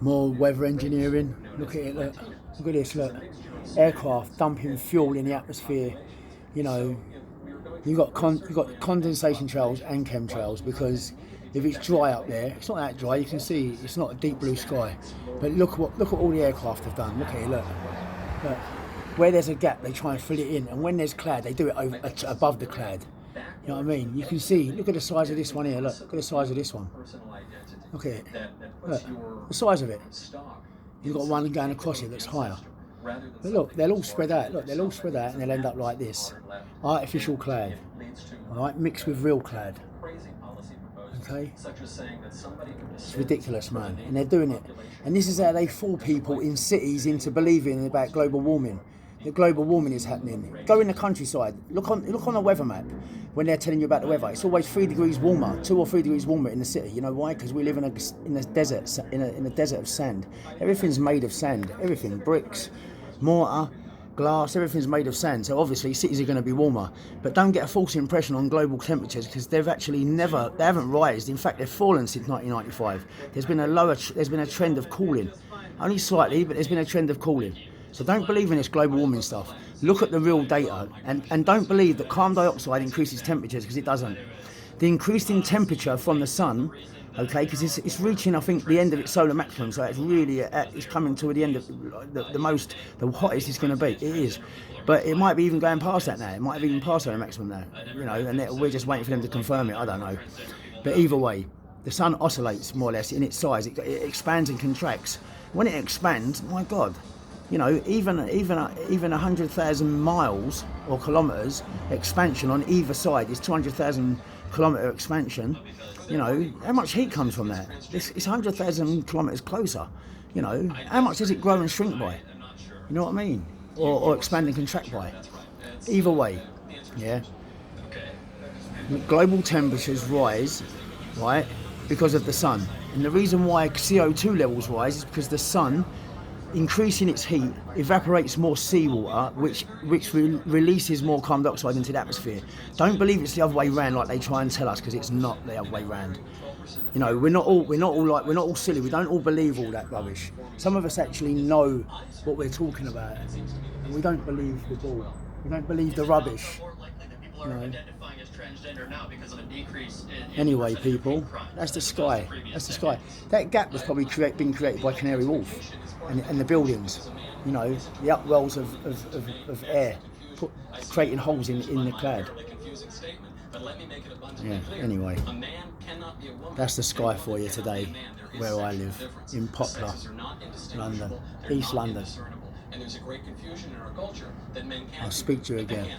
More weather engineering. Look at it, look. Look at this, look. Aircraft dumping fuel in the atmosphere. You know, you've got condensation trails and chemtrails, because if it's dry up there, it's not that dry. You can see it's not a deep blue sky. But look at all the aircraft have done. Look at it, look. Look. Where there's a gap, they try and fill it in, and when there's cloud, they do it above the cloud. You know what I mean? You can see. Look at the size of this one here. Look at the size of this one. Look at it. Look, the size of it. You've got one going across it that's higher. But look, they'll all spread out. Look, they'll all spread out, and they'll end up like this. Artificial cloud, all right, mixed with real cloud. Okay, it's ridiculous, man, and they're doing it. And this is how they fool people in cities into believing about global warming. That global warming is happening. Go in the countryside. Look on a weather map when they're telling you about the weather. It's always 3 degrees warmer, 2 or 3 degrees warmer in the city. You know why? Because we live in a desert, in a desert of sand. Everything's made of sand. Everything, bricks, mortar, glass, everything's made of sand. So obviously cities are going to be warmer. But don't get a false impression on global temperatures, because they haven't rised. In fact, they've fallen since 1995. There's been a trend of cooling, only slightly, but there's been a trend of cooling. So don't believe in this global warming stuff. Look at the real data, and don't believe that carbon dioxide increases temperatures, because it doesn't. The increase in temperature from the sun, okay, because it's reaching, I think, the end of its solar maximum, so it's really it's coming to the end of the hottest it's going to be. It is, but it might be even going past that now. It might have even passed solar maximum now, you know, and we're just waiting for them to confirm it. I don't know, but either way, the sun oscillates more or less in its size. It expands and contracts. When it expands, my God. You know, even 100,000 miles or kilometres expansion on either side is 200,000 kilometre expansion. You know, how much heat comes from that? It's 100,000 kilometres closer. You know, how much does it grow and shrink by? You know what I mean? Or expand and contract by? Either way, yeah. Global temperatures rise, right, because of the sun. And the reason why CO2 levels rise is because the sun, increasing its heat, evaporates more seawater, which releases more carbon dioxide into the atmosphere. Don't believe it's the other way round like they try and tell us, because it's not the other way round. You know, we're not all silly. We don't all believe all that rubbish. Some of us actually know what we're talking about, and we don't believe the bull. We don't believe the rubbish. You know. Anyway, people, that's the sky. That's the sky. That gap was probably been created by Canary Wharf. And the buildings, you know, the upwells of air, creating holes in the cloud. Yeah, anyway, that's the sky for you today, where I live, in Poplar, London, East London. I'll speak to you again.